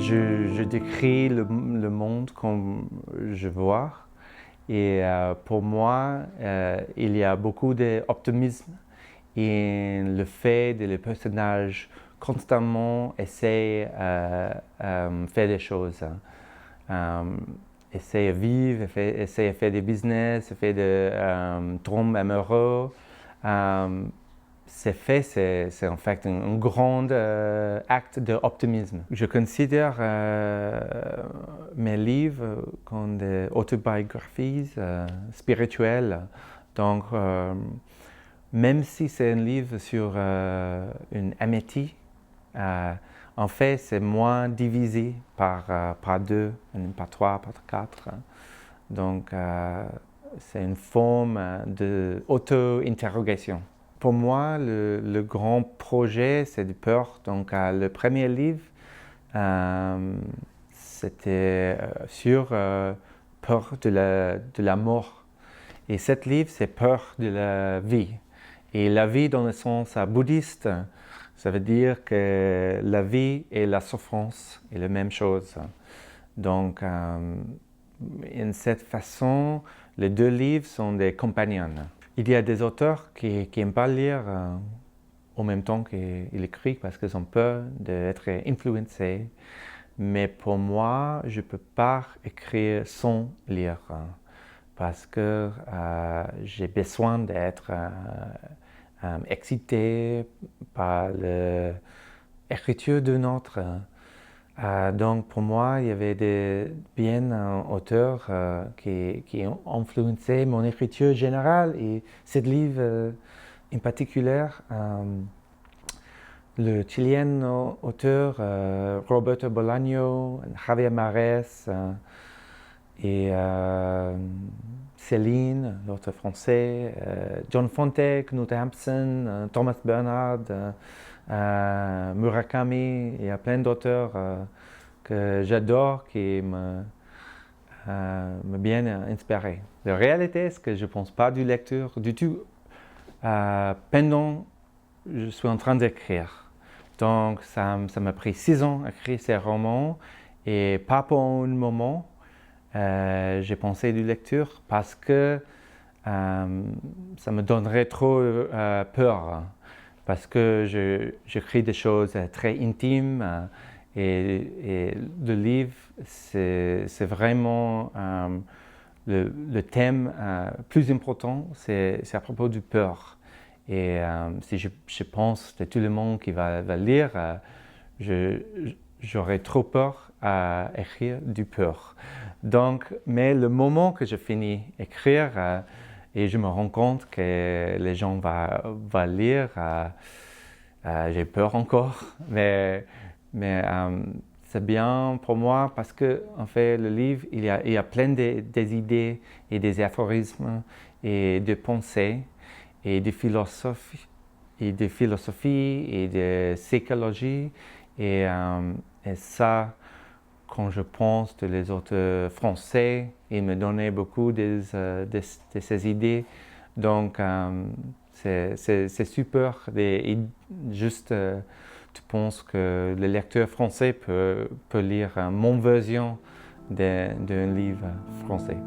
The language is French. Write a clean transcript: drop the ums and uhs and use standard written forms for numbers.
Je décris le monde comme je vois. Et pour moi, il y a beaucoup d'optimisme et le fait que les personnages constamment essayent de faire des choses. Essayent de vivre, essayent de faire des business, essayent de tomber amoureux. C'est en fait un grand acte d'optimisme. Je considère mes livres comme des autobiographies spirituelles. Donc, même si c'est un livre sur une amitié, en fait, c'est moins divisé par deux, par trois, par quatre. Donc, c'est une forme d'auto-interrogation. Pour moi, le grand projet, c'est de peur. Donc, le premier livre, c'était sur peur de la mort. Et cet livre, c'est peur de la vie. Et la vie, dans le sens bouddhiste, ça veut dire que la vie et la souffrance est la même chose. Donc, de cette façon, les deux livres sont des compagnons. Il y a des auteurs qui n'aiment pas lire en même temps qu'ils écrivent parce qu'ils ont peur d'être influencés. Mais pour moi, je ne peux pas écrire sans lire parce que j'ai besoin d'être excité par l'écriture d'un autre. Donc pour moi, il y avait bien auteurs qui ont influencé mon écriture générale et ce livre en particulier. Le Chilien auteur Roberto Bolaño, Javier Mares et Céline, l'auteur français, John Fante, Knut Hampson, Thomas Bernhard, Murakami. Il y a plein d'auteurs que j'adore qui me bien inspiré. La réalité, c'est que je ne pense pas du lecture du tout pendant que je suis en train d'écrire. Donc, ça m'a pris 6 ans à écrire ces romans et pas pour un moment j'ai pensé du lecture parce que ça me donnerait trop peur. Parce que j'écris des choses très intimes et le livre, c'est vraiment le thème plus important, c'est à propos du peur. Et si je pense que tout le monde qui va lire, j'aurais trop peur à écrire du peur. Donc, mais le moment que je finis d'écrire et je me rends compte que les gens vont lire, j'ai peur encore, mais c'est bien pour moi parce que en fait le livre il y a plein des idées et des aphorismes et de pensées et de philosophie et de psychologie et ça quand je pense de les auteurs français ils me donnaient beaucoup de ces idées donc c'est super et juste tu penses que le lecteur français peut lire mon version d'un livre français.